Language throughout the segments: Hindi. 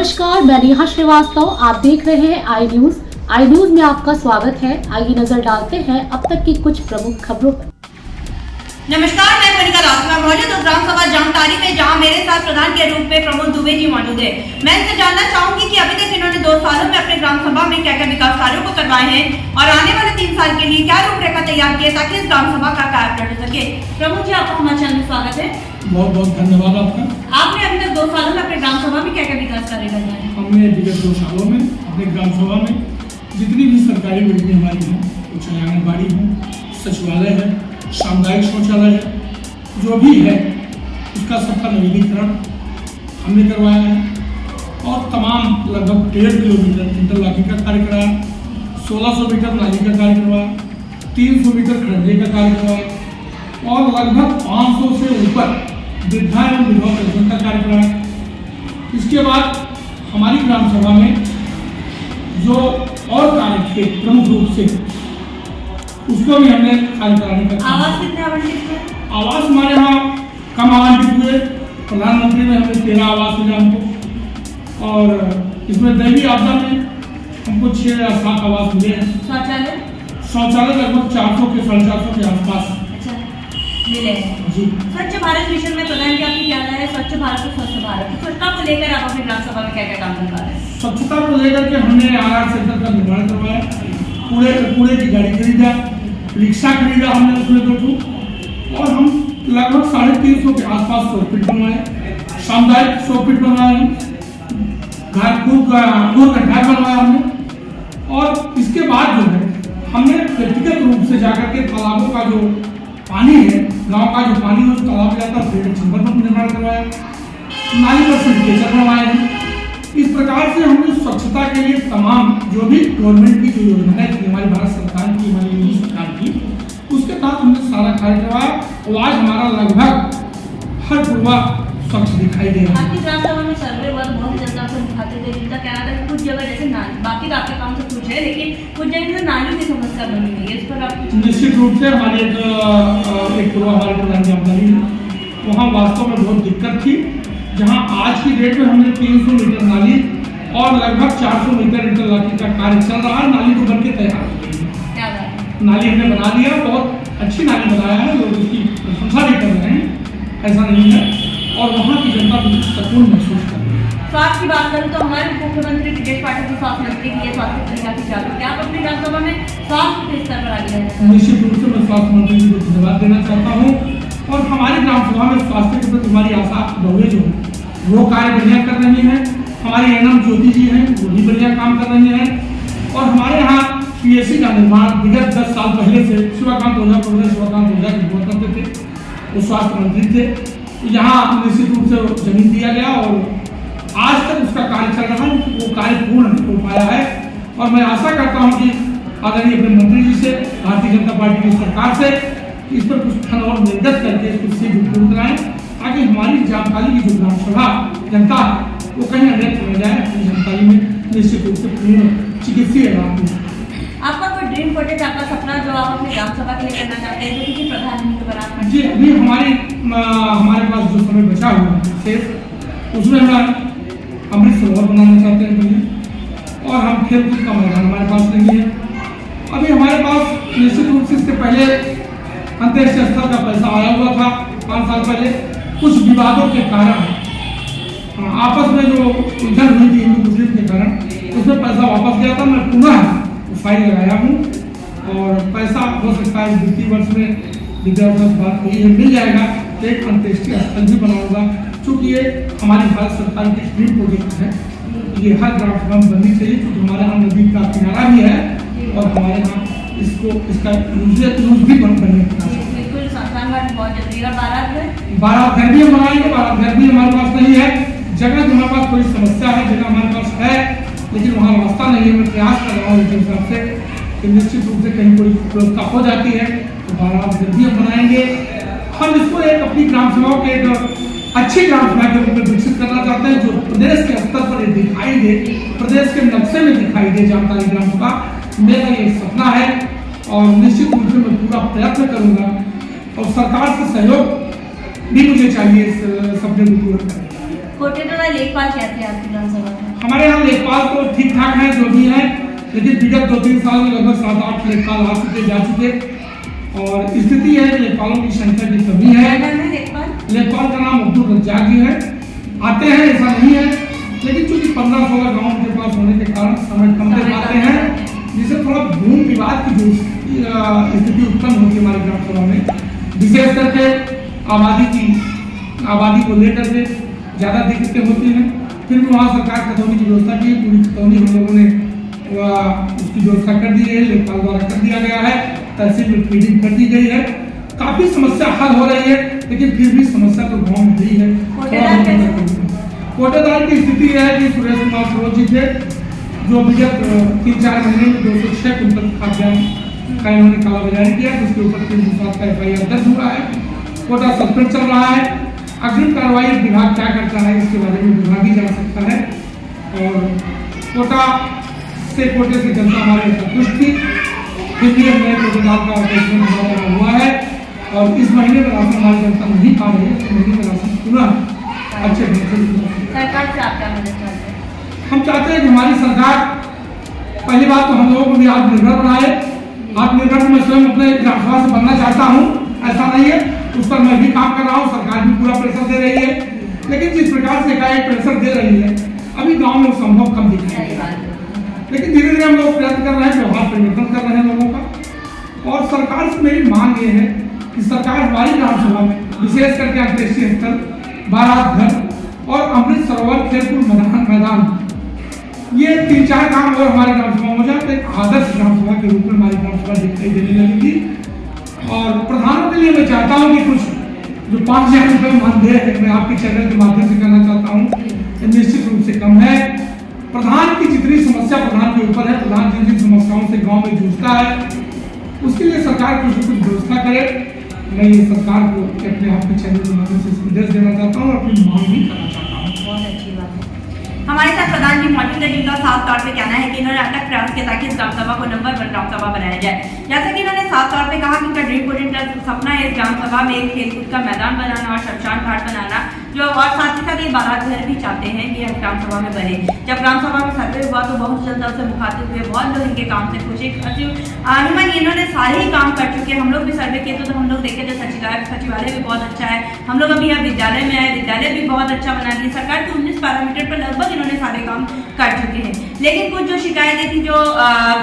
नमस्कार, मैं नेहा श्रीवास्तव। आप देख रहे हैं आई न्यूज में आपका स्वागत है। आइए नजर डालते हैं अब तक की कुछ प्रमुख खबरों पर। नमस्कार, मैं मोनिका राजकुमार मौजूद हूँ ग्राम सभा जामतारी में, जहाँ मेरे साथ प्रधान के रूप में प्रमोद दुबे जी मौजूद है। मैं इनसे जानना चाहूंगी कि अभी तक इन्होंने 2 सालों में अपने ग्राम सभा में क्या क्या विकास कार्यों को करवाए हैं और आने वाले 3 साल के लिए क्या रूपरेखा तैयार की है ताकि इस ग्राम सभा का कार्य हो सके। प्रमोद जी, आपका हमारे चैनल में स्वागत है। बहुत बहुत धन्यवाद आपका। आपने अभी तक 2 सालों में अपने ग्राम सभा में क्या क्या विकास कार्य करवाए हैं? हमने विगत 2 सालों में अपने ग्राम सभा में जितनी भी सरकारी बिल्डिंग हमारी हैं, चाहे आंगनबाड़ी है, सचिवालय है, सामुदायिक शौचालय है, जो भी है उसका सबका नवीनीकरण हमने करवाया है और तमाम लगभग 1.5 किलोमीटर इंटरलॉकिंग का कार्य कराया, 1600 मीटर नाली का कार्य करवाया, 300 मीटर खड्डे का कार्य करवाया और लगभग 500 से ऊपर वृद्धा एवं विधवा पेंशन का कार्य कराया। इसके बाद हमारी ग्राम सभा में जो और कार्य थे प्रमुख रूप से उसको भी हमने कार्य कराने का। आवास कितने आवंटित हुए? आवास हमारे यहाँ कम आवंटित हुए। प्रधानमंत्री में हमने 13 आवास मिला हमको और इसमें दैवीय आपदा में हमको 6 या 7 आवास मिले हैं। शौचालय लगभग 400 के 450 के आसपास मिले हैं जी। स्वच्छ भारत मिशन में प्रधान जी आपकी क्या राय है? स्वच्छ भारत और स्वच्छ भारत, स्वच्छता को लेकर आप अपनी ग्राम सभा में क्या क्या काम कर पा रहे हैं? स्वच्छता को लेकर के हमने आर सेंटर का निर्माण करवाया, कूड़े की गाड़ी खरीदा, रिक्शा खरीदा हमने उसमें 2 और हम लगभग 350 के आसपास 100 फीट बनवाए, सामुदायिक 100 फीट बनवाए, घूर गड्ढा बनवाया हमने। और इसके बाद जो है हमने व्यक्तिगत रूप से जाकर के तालाबों का जो पानी है, गांव का जो पानी है उस तालाब में जाकर फिल्टर चैम्बर का निर्माण करवाया, नाली पर सैनिटाइजर बनवाए हैं। इस प्रकार से हमने स्वच्छता के लिए तमाम जो भी गवर्नमेंट की जो योजनाएं थी, हमारी भारत सरकार की, हमारी योगी सरकार की, उसके तहत हमने सारा कार्य करवाया और आज हमारा लगभग हर पूर्वा स्वच्छ दिखाई दे रहा है। आपकी ग्राम सभा में सर्वे वर्क बहुत ही जनता को दिखाते थे, जिनका कहना था कुछ जगह जैसे नाली, बाकी तो आपके काम से कुछ है लेकिन कुछ जगह से नालियों की समस्या बनी हुई है, इस पर आप निश्चित रूप से हमारी एक पूर्वा हमारे प्रधान जानकारी है, वहाँ वास्तव में बहुत दिक्कत थी, जहाँ आज की डेट में हमने 300 मीटर नाली और लगभग 400 मीटर इंटरलॉकिंग का कार्य चल रहा है। नाली तो बनके तैयार है, नाली हमने बना दिया, बहुत अच्छी नाली बनाया है, लोग उसकी प्रशंसा भी कर रहे हैं, ऐसा नहीं है, और वहाँ की जनता भी सुकून महसूस कर रही है। स्वास्थ्य की बात करें तो हमारे मुख्यमंत्री ब्रिजेश पाठक की स्वास्थ्य मंत्री की स्वास्थ्य सुविधा की जागरूकता, आप अपनी ग्राम सभा में स्वास्थ्य के स्तर पर आगे रहना? निश्चित रूप से मैं स्वास्थ्य मंत्री जी को धन्यवाद देना चाहता हूँ और हमारी ग्राम सभा में स्वास्थ्य के प्रति हमारी आशा बहुए जो है वो कार्य बढ़िया कर रही हैं। हमारी एनएम ज्योति जी हैं, वो भी बढ़िया काम कर रही हैं और हमारे यहाँ पीएससी का निर्माण विगत 10 साल पहले से शिवकांत ओझा की हुआ करते थे, वो स्वास्थ्य मंत्री थे। यहाँ निश्चित रूप से जमीन दिया गया और आज तक उसका कार्य चल रहा है, वो कार्य पूर्ण नहीं हो पाया है और मैं आशा करता हूँ कि आदरणीय अपने मंत्री जी से, भारतीय जनता पार्टी की सरकार से इस पर कुछ धन और निर्गत करके इसको शीघ्र पूर्ण कराएं ताकि हमारी जामताली की जो ग्राम सभा जनता वो कहीं अन्यत्र न जाए। अपनी जामताली में निश्चित रूप से पूर्ण चिकित्सीय लाभ मिले। आपका कोई ड्रीम प्रोजेक्ट, आपका सपना जो आप अपनी ग्राम सभा के लिए करना चाहते हैं, जो किसी प्रधानमंत्री बना? जी, अभी हमारे पास जो समय बचा हुआ है शेष, उसमें हम अमृत सरोवर बनाना चाहते हैं पहले, और हम खेलकूद का मैदान हमारे पास नहीं है। अभी हमारे पास निश्चित रूप से इससे पहले अंतर्राष्ट्रीय स्तर का पैसा आया हुआ था 5 साल पहले, कुछ विवादों के कारण आपस में जो उलझन हुई थी हिंदू मुस्लिम के कारण, उसमें पैसा वापस गया था। मैं पुनः फाइल लगाया हूँ और पैसा हो सकता है वित्तीय वर्ष में विद्यार्थी बात हुई है, मिल जाएगा। एक अंत्येष्टि स्थल भी बनाऊंगा, चूँकि ये हमारी भारत सरकार की ड्रीम प्रोजेक्ट है, ये हर ग्राम सभा में बननी चाहिए क्योंकि हमारे यहाँ नदी का किनारा भी है और हमारे यहाँ इसका यूज भी बनने का। बारात घर भी हम बनाएंगे, बारात घर भी हमारे पास नहीं है, जगह तो हमारे पास थोड़ी समस्या है, जगह हमारे पास है लेकिन वहाँ रास्ता नहीं है। मैं प्रयास कर रहा हूँ इस हिसाब से कि निश्चित रूप से कहीं कोई व्यवस्था हो जाती है तो बारात घर भी हम बनाएंगे। हम इसको एक अपनी ग्राम सभाओं के एक अच्छी ग्राम सभा के रूप में विकसित करना चाहते हैं जो प्रदेश के स्तर पर दिखाई दे, प्रदेश के नक्शे में दिखाई दे जामताली ग्राम सभा। मेरा ये सपना है और निश्चित रूप से मैं पूरा प्रयत्न करूँगा और सरकार से सहयोग भी मुझे चाहिए इस सपने को पूरा करने। कोटेदार लेखपाल कैसे आपकी विधानसभा में? हमारे यहाँ लेखपाल तो ठीक ठाक हैं, जो भी हैं, लेकिन विगत 2-3 साल में लगभग 7-8 लेखपाल आ चुके जा चुके, और स्थिति है कि लेखपालों की संख्या की कमी है। लेखपाल का नाम अब्दुल रज्जाक जी है, आते हैं, ऐसा नहीं है, लेकिन चूंकि 15-16 गाँव के पास होने के कारण समय कम दे पाते हैं, जिससे थोड़ा भूमि विवाद की जो स्थिति उत्पन्न होती है हमारे ग्राम सभा में, विशेष करके आबादी को लेकर के ज़्यादा दिक्कतें होती हैं। फिर भी वहाँ सरकार खतौनी की व्यवस्था की, पूरी खतौनी हम लोगों ने उसकी व्यवस्था कर दी है, लेखपाल द्वारा कर दिया गया है, तहसील में फीडिंग कर दी गई है, काफ़ी समस्या हल हो रही है, लेकिन फिर भी समस्या तो गाँव में ही है। कोटेदार की स्थिति है कि सुरेश कुमार सरोज जी थे, जो विगत 3-4 महीने में 206 कुंटल खाद्यान्न का इन्होंने कालाबाजारी किया, जिसके ऊपर 307 का FIR दर्ज हुआ है। कोटा सस्पेंड चल रहा है। अग्रिम कार्रवाई विभाग क्या करता है इसके बारे में विभाग ही जान सकता है। और कोटे से जनता हमारे संतुष्ट थी, फिर भी हमने कोटेदार का ऑपरेशन हुआ है, और इस महीने में राशन हमारी जनता नहीं पा रही है, इस महीने में राशन पुनः अच्छे ढंग से सरकार से आप क्या मदद चाहते हैं? हम चाहते हैं कि हमारी सरकार, पहली बात तो हम लोगों को भी आत्मनिर्भर बनाए। आत्मनिर्भर मैं स्वयं अपने ग्राम सभा से बनना चाहता हूँ, ऐसा नहीं है, उस पर मैं भी काम कर रहा हूँ, सरकार भी पूरा प्रेशर दे रही है, लेकिन जिस प्रकार से एकाएक प्रेशर दे रही है, अभी गाँव में संभव कम दिखाई दे रहा है। लेकिन धीरे धीरे हम लोग प्रयत्न कर रहे हैं, व्यवहार परिवर्तन कर रहे हैं लोगों का। और सरकार से मेरी मांग ये है कि सरकार हमारी ग्राम सभा में विशेष करके अंतर्राष्ट्रीय स्थल, बारात घर और अमृत सरोवर खेलकूद मैदान, ये 3-4 काम अगर हमारे ग्राम सभा हो जाए तो एक आदर्श ग्राम सभा के रूप में हमारी ग्राम सभा दिखाई देने लगेगी। और प्रधानों के लिए मैं चाहता हूँ कि कुछ जो 5,000 रुपये मानदेय है, मैं आपके चैनल के माध्यम से कहना चाहता हूँ, निश्चित रूप से कम है। प्रधान की जितनी समस्या प्रधान के ऊपर है, प्रधान जिन जिन समस्याओं से गाँव में जूझता है, उसके लिए सरकार कुछ न कुछ व्यवस्था करे। मैं ये सरकार को अपने आपके चैनल के माध्यम से संदेश देना चाहता हूँ और अपनी मांग भी करना चाहता हूँ। बहुत अच्छी बात है। हमारे साथ प्रधान जी मौजूद है, जिनका साफ तौर पे कहना है कि इन्होंने अटक प्रयास किया ताकि इस ग्राम सभा को नंबर 1 ग्राम सभा बनाया जाए। जैसा कि इन्होंने साफ तौर पे कहा कि उनका ड्रीम प्रोजेक्ट सपना है इस ग्राम सभा में एक खेलकूद का मैदान बनाना और शमशान घाट बनाना, जो और साथ ही साथ ये बारात घर भी चाहते हैं कि यह ग्राम सभा में बने। जब ग्राम सभा में सर्वे हुआ तो बहुत जनता से मुखातिब हुए, बहुत लोग इनके काम से खुश अनुमान इन्होंने सारे ही काम कर चुके हैं। हम लोग भी सर्वे किए तो हम लोग देखे थे सचिवालय भी बहुत अच्छा है, हम लोग अभी यहाँ विद्यालय में आए, विद्यालय भी बहुत अच्छा बना दिया। सरकार के 19 पैरामीटर पर लगभग इन्होंने सारे काम कर चुके हैं। लेकिन कुछ जो शिकायतें थी, जो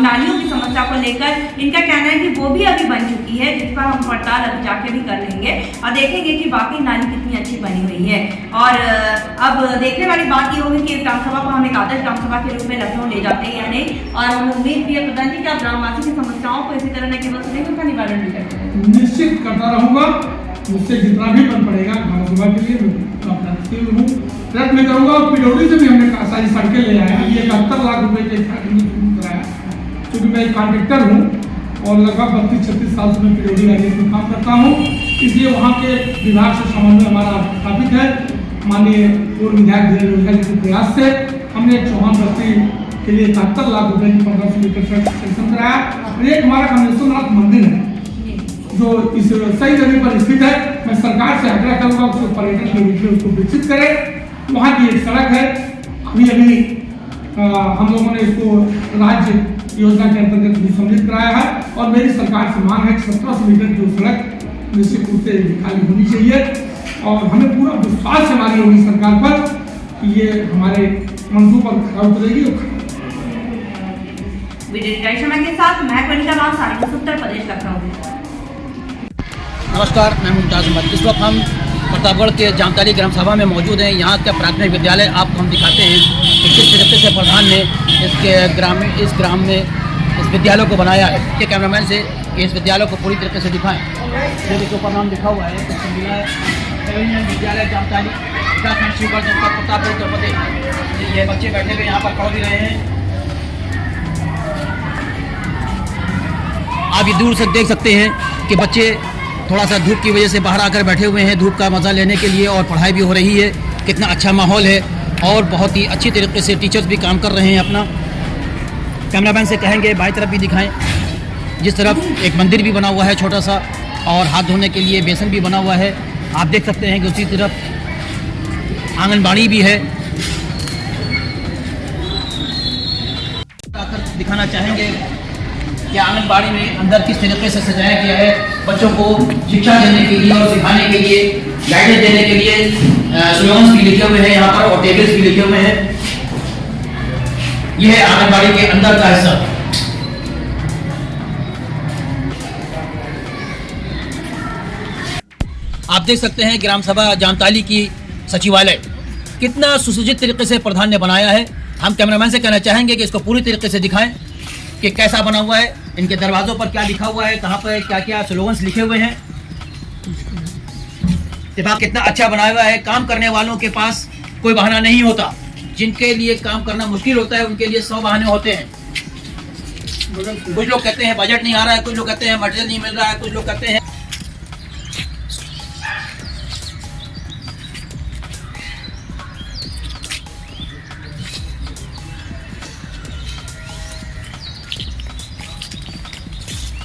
नालियों की समस्या को लेकर, इनका कहना है कि वो भी अभी बन चुकी है, जिस पर हम पड़ताल अभी जाके भी कर लेंगे और देखेंगे कि वाकई नाली कितनी अच्छी बनी हुई है। और अब देखने वाली बात ये होगी कि इस ग्राम सभा को हम एक आदर्श ग्राम सभा के रूप में लखनऊ ले जाते हैं या नहीं। और हम उम्मीद भी है प्रधान जी कि आप ग्रामवासी की समस्याओं को इसी तरह न केवल सुनेंगे, उनका निवारण भी करेंगे। निश्चित करता रहूँगा, मुझसे जितना भी बन पड़ेगा ग्राम सभा के लिए मैं प्रयत्नशील हूँ, प्रयत्न करूँगा। और पिलौड़ी से भी हमने सारी सड़कें ले आए हैं। ये 71 लाख रुपए के कराया, क्योंकि मैं एक कॉन्ट्रेक्टर हूँ और लगभग 32-36 साल से मैं पिलौड़ी एरिया में काम करता हूँ, इसलिए वहाँ के विभाग से समन्वय हमारा स्थापित है। माननीय पूर्व विधायक धीरेन्द्र ओझा जी के प्रयास से हमने चौहान बस्ती के लिए 71 लाख रुपए की 1500 मीटर सड़क सेंक्शन कराया। और एक हमारा कमलेश्वरनाथ मंदिर है जो इस सही जगह पर स्थित है। मैं सरकार से आग्रह करूँगा उसको पर्यटन के रूप में उसको विकसित करे। वहाँ की एक सड़क है, अभी हम लोगों ने इसको राज्य योजना के अंतर्गत भी सम्मिलित कराया है। और मेरी सरकार से मांग है कि 1700 मीटर की सड़क निश्चित रूप से खाली होनी चाहिए। और हमें पूरा विश्वास हमारी होगी सरकार पर कि ये हमारे मंसूब पर खरा उतरेगी। के साथ मैं कनिका राम, साइंस उत्तर प्रदेश लखनऊ। नमस्कार, मैं मुमताज अहमद। इस वक्त हम प्रतापगढ़ के जामतारी ग्राम सभा में मौजूद हैं। यहाँ का प्राथमिक विद्यालय आपको हम दिखाते हैं कि किस तरीके से प्रधान ने इस ग्राम में इस विद्यालय को बनाया है। के कैमरामैन से इस विद्यालय को पूरी तरीके से दिखाएं। इसके ऊपर नाम लिखा हुआ है विद्यालय जामतारी विकासखंड शिवगढ़ जनपद प्रतापगढ़ उत्तर प्रदेश। ये बच्चे बैठे हुए यहाँ पर पढ़ भी रहे हैं। आप ये दूर से देख सकते हैं कि बच्चे थोड़ा सा धूप की वजह से बाहर आकर बैठे हुए हैं, धूप का मज़ा लेने के लिए, और पढ़ाई भी हो रही है। कितना अच्छा माहौल है और बहुत ही अच्छी तरीके से टीचर्स भी काम कर रहे हैं अपना। कैमरामैन से कहेंगे बाई तरफ भी दिखाएं। जिस तरफ एक मंदिर भी बना हुआ है छोटा सा, और हाथ धोने के लिए बेसन भी बना हुआ है। आप देख सकते हैं कि उसी तरफ आंगनबाड़ी भी है। आकर दिखाना चाहेंगे कि आंगनबाड़ी में अंदर किस तरीके से सजाया गया है, बच्चों को शिक्षा देने के लिए और सिखाने के लिए, गाइडेंस देने के लिए स्लोगन्स भी लिखे हुए हैं यहाँ पर और टेबल्स भी लिखे हुए हैं। यह है आंगनबाड़ी के अंदर का हिस्सा। आप देख सकते हैं ग्राम सभा जामताली की सचिवालय कितना सुसज्जित तरीके से प्रधान ने बनाया है। हम कैमरामैन से कहना चाहेंगे कि इसको पूरी तरीके से दिखाएं कि कैसा बना हुआ है, इनके दरवाजों पर क्या लिखा हुआ है, कहाँ पर क्या क्या स्लोगन्स लिखे हुए हैं। दिमाग कितना अच्छा बनाया हुआ है। काम करने वालों के पास कोई बहाना नहीं होता। जिनके लिए काम करना मुश्किल होता है उनके लिए 100 बहाने होते हैं। कुछ लोग कहते हैं बजट नहीं आ रहा है, कुछ लोग कहते हैं मटेरियल नहीं मिल रहा है, कुछ लोग कहते हैं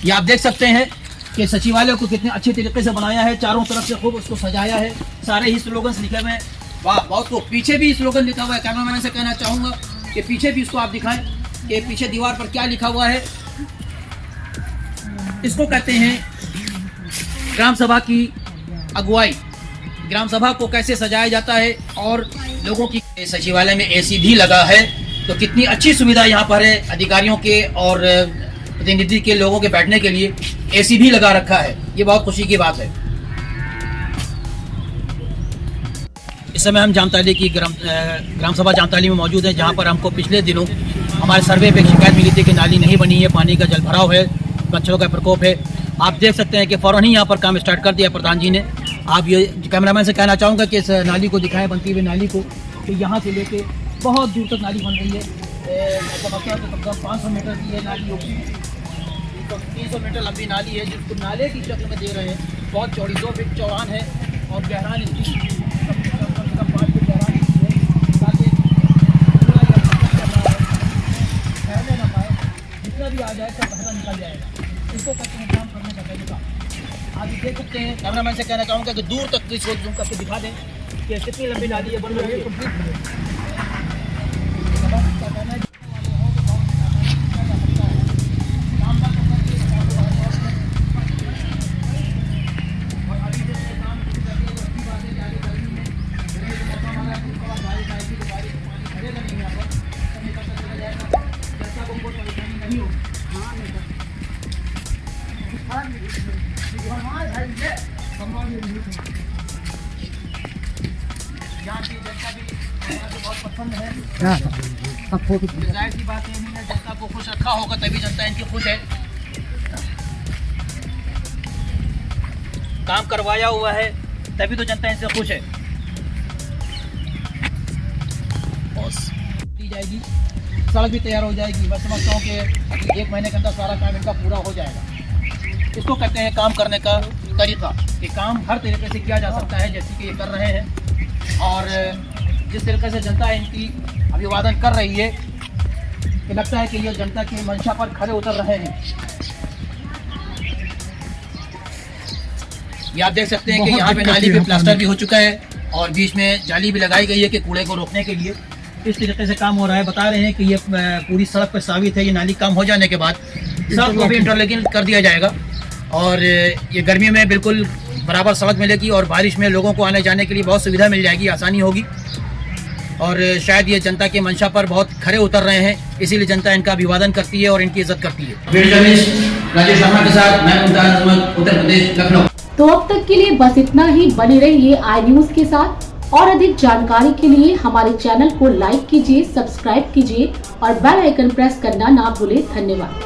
ये। आप देख सकते हैं कि सचिवालय को कितने अच्छे तरीके से बनाया है, चारों तरफ से खूब उसको सजाया है, सारे ही स्लोगन्स लिखे हुए हैं। वाह, बहुत को पीछे भी स्लोगन लिखा हुआ है। कैमरामैन से कहना चाहूँगा कि पीछे भी इसको आप दिखाएं कि पीछे दीवार पर क्या लिखा हुआ है। इसको कहते हैं ग्राम सभा की अगुवाई, ग्राम सभा को कैसे सजाया जाता है और लोगों की। सचिवालय में AC भी लगा है, तो कितनी अच्छी सुविधा यहाँ पर है अधिकारियों के और प्रतिनिधि के लोगों के बैठने के लिए AC भी लगा रखा है। ये बहुत खुशी की बात है। इस समय हम जामताली की ग्राम सभा जामताली में मौजूद हैं, जहाँ पर हमको पिछले दिनों हमारे सर्वे पे एक शिकायत मिली थी कि नाली नहीं बनी है, पानी का जल भराव है, मच्छरों का प्रकोप है। आप देख सकते हैं कि फ़ौरन ही यहाँ पर काम स्टार्ट कर दिया प्रधान जी ने। आप ये कैमरामैन से कहना चाहूँगा कि इस नाली को दिखाएं, बनती हुई नाली को, कि यहाँ से लेके बहुत दूर तक नाली बन रही है। मतलब 500 मीटर की ये नाली होगी, तो 300 मीटर लंबी नाली है, जिसको नाले की शक्ल में दे रहे हैं। बहुत चौड़ी, 2 फीट चौड़ान है और गहरान इसकी 5 फीट गहरान है, ताकि फैलने ना पाए। जितना भी आ जाए सब बहरा निकल जाएगा। इसको कहते हैं काम करने का तरीका। आप देख सकते हैं। कैमरामैन से कहना चाहूँगा कि दूर तक इसको जूम करके दिखा दें कि कितनी लंबी नाली है, बन रही है, कंप्लीट। बहुत पसंद है। जाहिर सी बात है, इन्होंने जनता को खुश रखा होगा तभी जनता इनकी खुश है। काम करवाया हुआ है तभी तो जनता इनसे खुश है। दी जाएगी, सड़क भी तैयार हो जाएगी। मैं समझता हूँ कि 1 महीने के अंदर सारा काम इनका पूरा हो जाएगा। इसको कहते हैं काम करने का तरीका, कि काम हर तरीके से किया जा सकता है, जैसे कि ये कर रहे हैं। और जिस तरीके से जनता इनकी अभिवादन कर रही है, कि लगता है कि ये जनता की मंशा पर खड़े उतर रहे हैं। ये आप देख सकते हैं कि यहाँ पे नाली पे प्लास्टर भी हो चुका है और बीच में जाली भी लगाई गई है कि कूड़े को रोकने के लिए। इस तरीके से काम हो रहा है। बता रहे हैं कि ये पूरी सड़क पर साबित है। ये नाली काम हो जाने के बाद सड़क को भी इंटरलॉकिंग कर दिया जाएगा और ये गर्मी में बिल्कुल बराबर सड़क मिलेगी और बारिश में लोगों को आने जाने के लिए बहुत सुविधा मिल जाएगी, आसानी होगी। और शायद ये जनता के मंशा पर बहुत खरे उतर रहे हैं, इसीलिए जनता इनका अभिवादन करती है और इनकी इज्जत करती है। राजेश शर्मा के साथ मैं मुमताज अहमद, उत्तर प्रदेश, लखनऊ। तो अब तक के लिए बस इतना ही। बने रहिए आई न्यूज के साथ और अधिक जानकारी के लिए हमारे चैनल को लाइक कीजिए, सब्सक्राइब कीजिए और बेल आइकन प्रेस करना ना भूले। धन्यवाद।